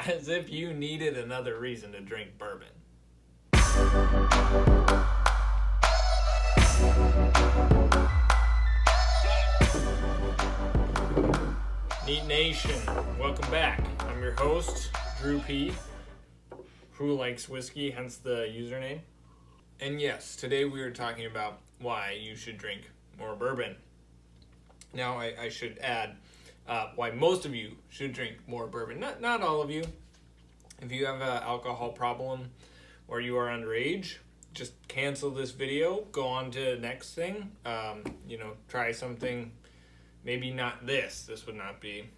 As if you needed another reason to drink bourbon. Neat Nation, welcome back. I'm your host, Drew P., who likes whiskey, hence the username. And yes, today we are talking about why you should drink more bourbon. Now, I should add why most of you should drink more bourbon. Not all of you. If you have an alcohol problem or you are underage, just cancel this video, go on to the next thing. Try something, maybe not this. This would not be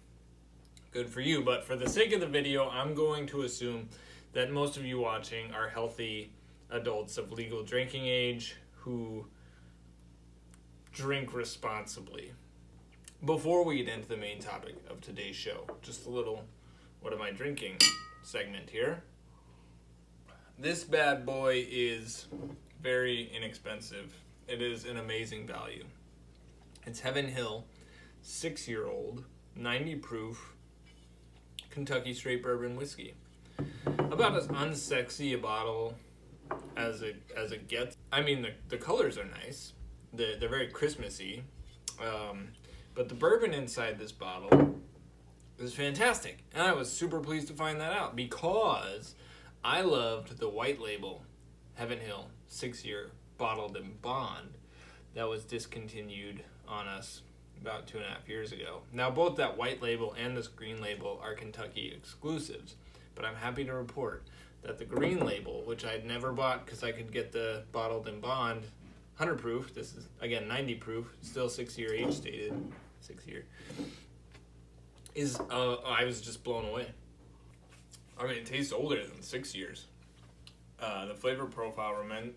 good for you. But for the sake of the video, I'm going to assume that most of you watching are healthy adults of legal drinking age who drink responsibly. Before we get into the main topic of today's show, just a little what am I drinking segment here. This bad boy is very inexpensive. It is an amazing value. It's Heaven Hill 6-year-old 90 proof Kentucky straight bourbon whiskey. About as unsexy a bottle as it gets. I mean, the colors are nice. They're very Christmassy. But the bourbon inside this bottle is fantastic. And I was super pleased to find that out because I loved the white label Heaven Hill 6-year bottled in bond that was discontinued on us about 2.5 years ago. Now, both that white label and this green label are Kentucky exclusives, but I'm happy to report that the green label, which I'd never bought because I could get the bottled in bond 100 proof, this is again 90 proof, still 6-year age stated, 6-year, I was just blown away. I mean, it tastes older than 6 years. The flavor profile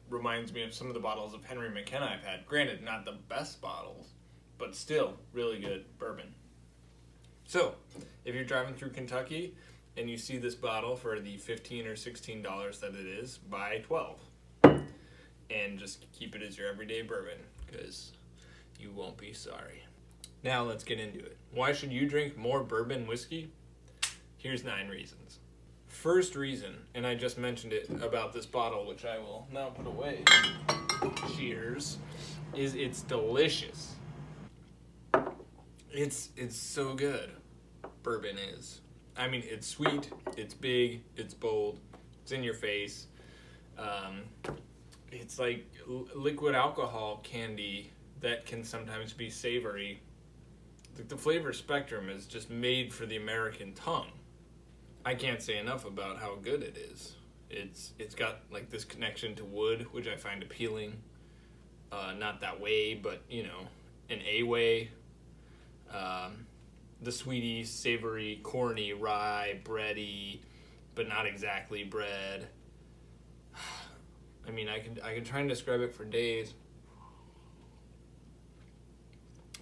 reminds me of some of the bottles of Henry McKenna I've had. Granted, not the best bottles, but still really good bourbon. So, if you're driving through Kentucky and you see this bottle for the $15 or $16 that it is, buy 12. And just keep it as your everyday bourbon, because you won't be sorry. Now let's get into it. Why should you drink more bourbon whiskey? Here's 9 reasons. First reason, and I just mentioned it about this bottle, which I will now put away. Cheers. Is it's delicious. It's so good. Bourbon is. I mean, it's sweet, it's big, it's bold, it's in your face. It's like liquid alcohol candy that can sometimes be savory. The flavor spectrum is just made for the American tongue. I can't say enough about how good it is. It's got like this connection to wood, which I find appealing. Not that way, but an A way. The sweetie, savory, corny, rye, bready, but not exactly bread. I mean, I can try and describe it for days.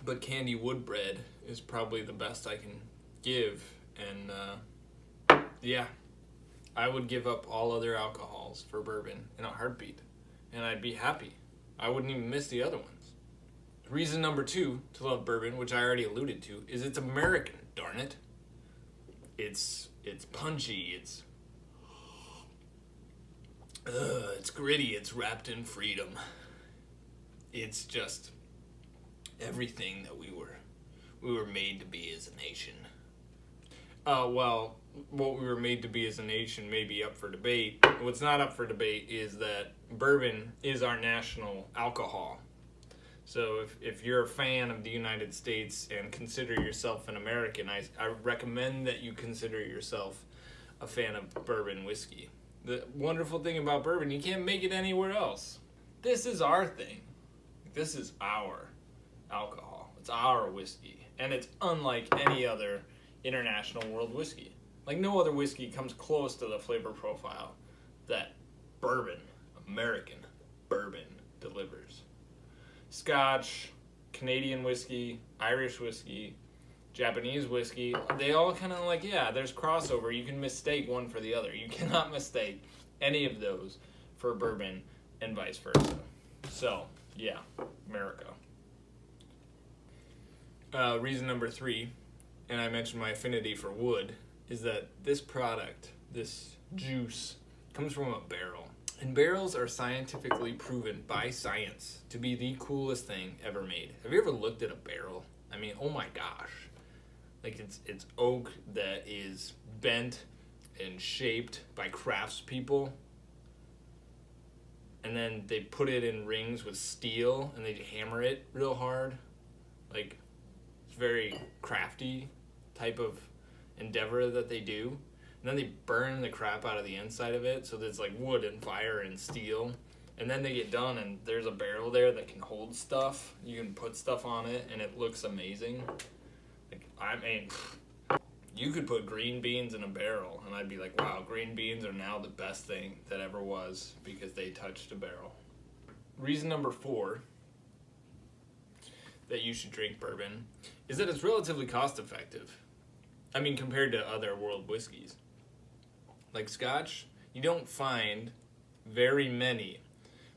But candy wood bread is probably the best I can give. And yeah, I would give up all other alcohols for bourbon in a heartbeat. And I'd be happy. I wouldn't even miss the other ones. Reason number 2 to love bourbon, which I already alluded to, is it's American, darn it. It's punchy, it's gritty, it's wrapped in freedom. It's just everything that we were made to be as a nation. Well, what we were made to be as a nation may be up for debate. What's not up for debate is that bourbon is our national alcohol. So if you're a fan of the United States and consider yourself an American, I recommend that you consider yourself a fan of bourbon whiskey. The wonderful thing about bourbon, you can't make it anywhere else. This is our thing. This is our alcohol. It's our whiskey. And it's unlike any other international world whiskey. Like no other whiskey comes close to the flavor profile that bourbon, American bourbon, delivers. Scotch, Canadian whiskey, Irish whiskey, Japanese whiskey, they all kind of like, yeah, there's crossover. You can mistake one for the other. You cannot mistake any of those for bourbon and vice versa. So, yeah, America. Reason number 3, and I mentioned my affinity for wood, is that this product, this juice, comes from a barrel. And barrels are scientifically proven by science to be the coolest thing ever made. Have you ever looked at a barrel? I mean, oh my gosh. Like it's oak that is bent and shaped by craftspeople. And then they put it in rings with steel and they hammer it real hard. Like, it's very crafty type of endeavor that they do. And then they burn the crap out of the inside of it, so there's like wood and fire and steel. And then they get done, and there's a barrel there that can hold stuff. You can put stuff on it, and it looks amazing. Like, I mean, you could put green beans in a barrel, and I'd be like, wow, green beans are now the best thing that ever was because they touched a barrel. Reason number 4 that you should drink bourbon is that it's relatively cost effective. I mean, compared to other world whiskeys. Like Scotch, you don't find very many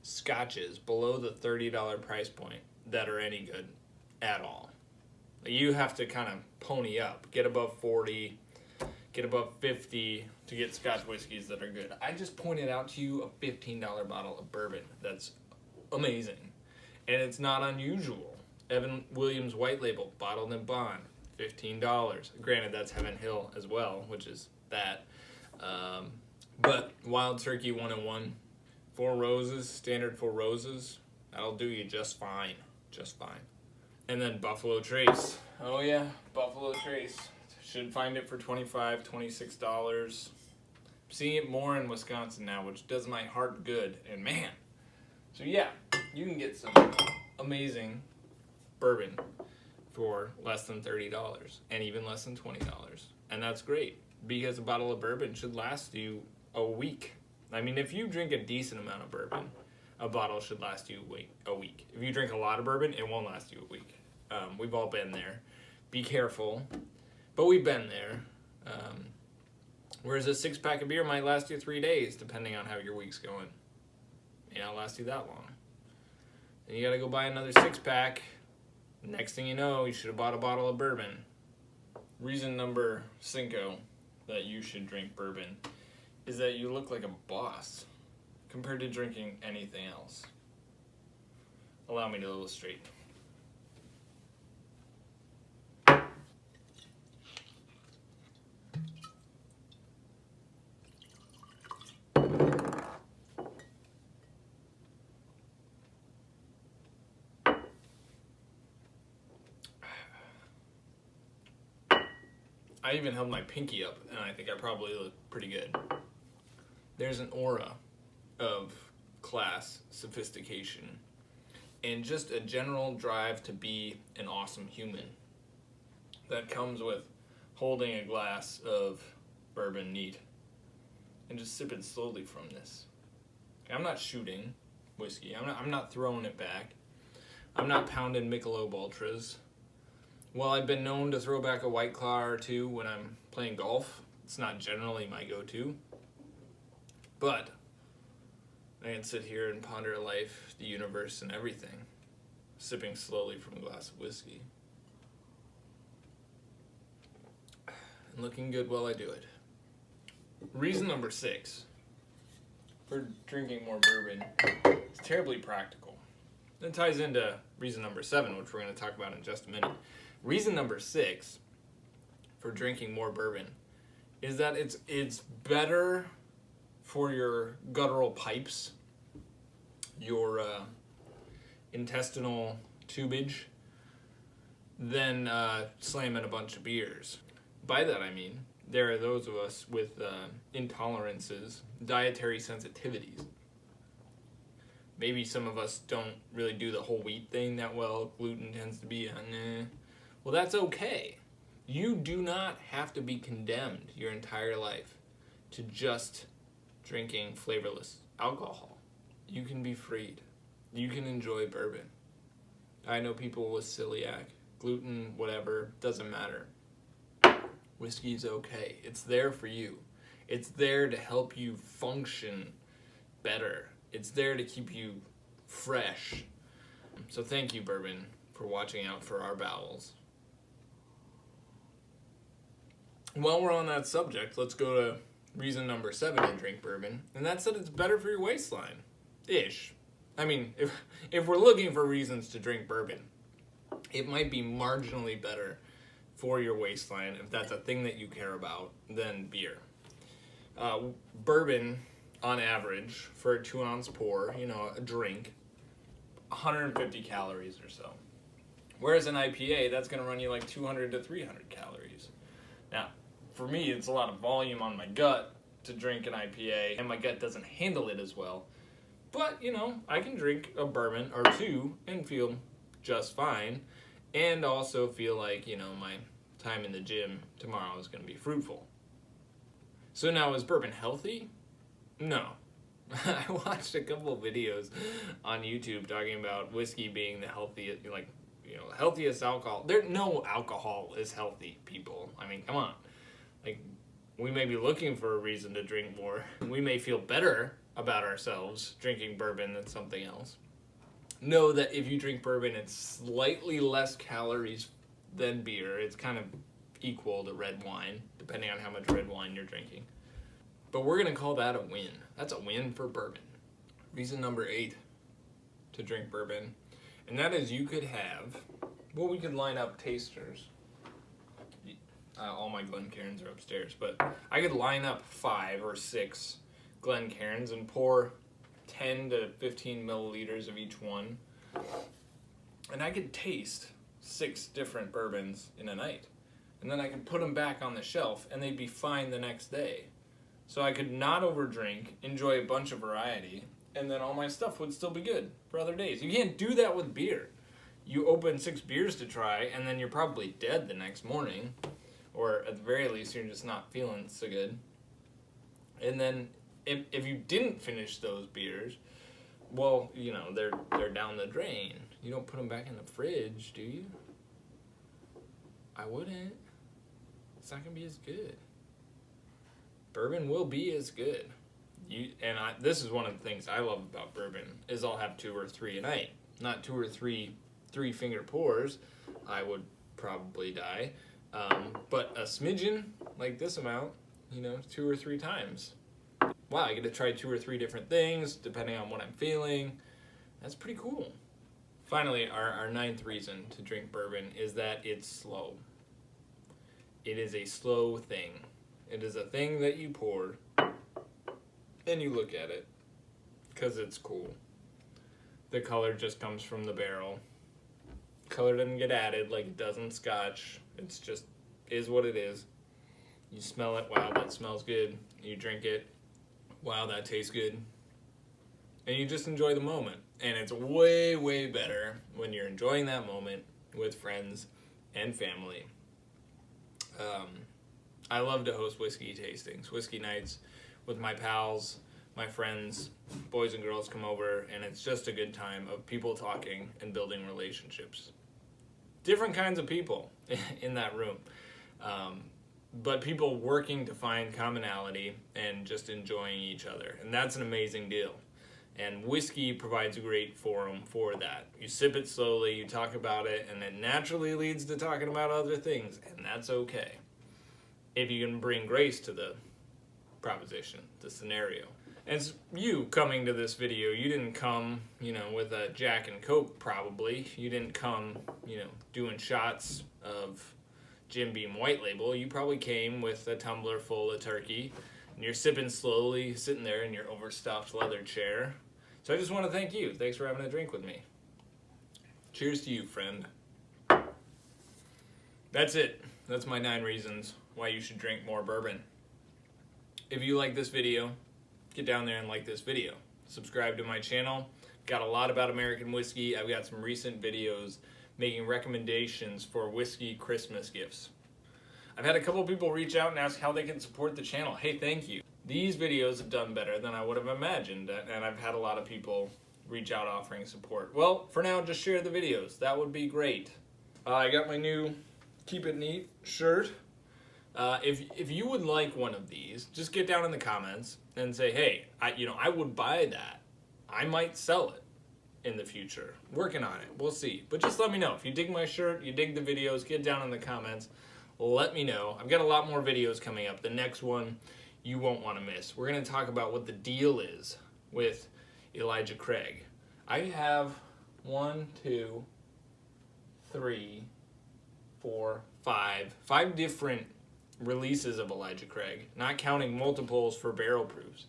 Scotches below the $30 price point that are any good at all. You have to kind of pony up, get above 40, get above 50 to get Scotch whiskeys that are good. I just pointed out to you a $15 bottle of bourbon that's amazing, and it's not unusual. Evan Williams White Label, bottled in bond, $15. Granted, that's Heaven Hill as well, which is that. But Wild Turkey 101, 4 roses, standard 4 roses, that'll do you just fine, just fine. And then Buffalo Trace. Oh yeah, Buffalo Trace. Should find it for $25, $26. Seeing it more in Wisconsin now, which does my heart good. And man, so yeah, you can get some amazing bourbon for less than $30 and even less than $20. And that's great because a bottle of bourbon should last you a week. I mean, if you drink a decent amount of bourbon, a bottle should last you a week. If you drink a lot of bourbon, it won't last you a week. We've all been there. Be careful, but we've been there. Whereas a 6-pack of beer might last you 3 days, depending on how your week's going. May not last you that long. Then you gotta go buy another 6-pack. Next thing you know, you should have bought a bottle of bourbon. Reason number 5 that you should drink bourbon is that you look like a boss compared to drinking anything else. Allow me to illustrate. I even held my pinky up, and I think I probably look pretty good. There's an aura of class, sophistication, and just a general drive to be an awesome human that comes with holding a glass of bourbon neat and just sipping slowly from this. I'm not shooting whiskey. I'm not throwing it back. I'm not pounding Michelob Ultras. Well, I've been known to throw back a White Claw or two when I'm playing golf. It's not generally my go-to. But I can sit here and ponder life, the universe, and everything, sipping slowly from a glass of whiskey. And looking good while I do it. Reason number 6 for drinking more bourbon is terribly practical. That ties into reason number 7, which we're going to talk about in just a minute. Reason number 6 for drinking more bourbon is that it's better for your guttural pipes, your intestinal tubage, than slamming a bunch of beers. By that I mean, there are those of us with intolerances, dietary sensitivities. Maybe some of us don't really do the whole wheat thing that well. Gluten tends to be well, that's okay. You do not have to be condemned your entire life to just drinking flavorless alcohol. You can be freed. You can enjoy bourbon. I know people with celiac, gluten, whatever, doesn't matter. Whiskey's okay. It's there for you. It's there to help you function better. It's there to keep you fresh. So thank you, bourbon, for watching out for our bowels. While we're on that subject, let's go to reason number 7 to drink bourbon, and that's that it's better for your waistline. Ish. I mean, if we're looking for reasons to drink bourbon, it might be marginally better for your waistline, if that's a thing that you care about, than beer. Bourbon, on average, for a 2-ounce pour, a drink, 150 calories or so. Whereas an IPA, that's going to run you like 200 to 300 calories. Now, for me, it's a lot of volume on my gut to drink an IPA, and my gut doesn't handle it as well. But, I can drink a bourbon or two and feel just fine, and also feel like, my time in the gym tomorrow is going to be fruitful. So now, is bourbon healthy? No. I watched a couple of videos on YouTube talking about whiskey being the healthiest, healthiest alcohol. No alcohol is healthy, people. I mean, come on. We may be looking for a reason to drink more. We may feel better about ourselves drinking bourbon than something else. Know that if you drink bourbon, it's slightly less calories than beer. It's kind of equal to red wine, depending on how much red wine you're drinking. But we're going to call that a win. That's a win for bourbon. Reason number 8 to drink bourbon, and that is you could have, we could line up tasters. All my Glencairns are upstairs, but I could line up 5 or 6 Glencairns and pour 10 to 15 milliliters of each one. And I could taste 6 different bourbons in a night. And then I could put them back on the shelf and they'd be fine the next day. So I could not overdrink, enjoy a bunch of variety, and then all my stuff would still be good for other days. You can't do that with beer. You open 6 beers to try, and then you're probably dead the next morning. Or at the very least, you're just not feeling so good. And then if you didn't finish those beers, well, they're down the drain. You don't put them back in the fridge, do you? I wouldn't. It's not going to be as good. Bourbon will be as good. This is one of the things I love about bourbon, is I'll have 2 or 3 a night. Not 2 or 3 3-finger pours. I would probably die. But a smidgen, like this amount, 2 or 3 times. Wow, I get to try 2 or 3 different things, depending on what I'm feeling. That's pretty cool. Finally, our 9th reason to drink bourbon is that it's slow. It is a slow thing. It is a thing that you pour, and you look at it, because it's cool. The color just comes from the barrel. Color doesn't get added like it does in Scotch. It's just is what it is. You smell it, wow, that smells good. You drink it, wow, that tastes good. And you just enjoy the moment. And it's way, way better when you're enjoying that moment with friends and family. I love to host whiskey tastings, whiskey nights with my pals, my friends, boys and girls come over, and it's just a good time of people talking and building relationships. Different kinds of people in that room, but people working to find commonality and just enjoying each other, and that's an amazing deal. And whiskey provides a great forum for that. You sip it slowly, you talk about it, and it naturally leads to talking about other things, and that's okay. If you can bring grace to the proposition, the scenario. As you coming to this video, you didn't come, with a Jack and Coke probably. You didn't come, doing shots of Jim Beam White Label. You probably came with a tumbler full of turkey, and you're sipping slowly, sitting there in your overstuffed leather chair. So I just want to thank you. Thanks for having a drink with me. Cheers to you, friend. That's it. That's my 9 reasons why you should drink more bourbon. If you like this video, get down there and like this video. Subscribe to my channel. Got a lot about American whiskey. I've got some recent videos making recommendations for whiskey Christmas gifts. I've had a couple people reach out and ask how they can support the channel. Hey, thank you. These videos have done better than I would have imagined, and I've had a lot of people reach out offering support. Well, for now, just share the videos. That would be great. I got my new Keep It Neat shirt. If you would like one of these, just get down in the comments and say, hey, I would buy that. I might sell it in the future. Working on it. We'll see. But just let me know. If you dig my shirt, you dig the videos, get down in the comments. let me know. I've got a lot more videos coming up. The next one you won't want to miss. We're going to talk about what the deal is with Elijah Craig. I have 5 different releases of Elijah Craig, not counting multiples for barrel proofs.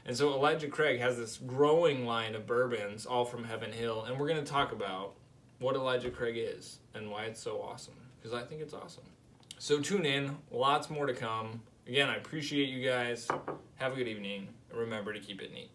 And so Elijah Craig has this growing line of bourbons, all from Heaven Hill, and we're going to talk about what Elijah Craig is and why it's so awesome, because I think it's awesome. So tune in, lots more to come. Again, I appreciate you guys. Have a good evening, and remember to keep it neat.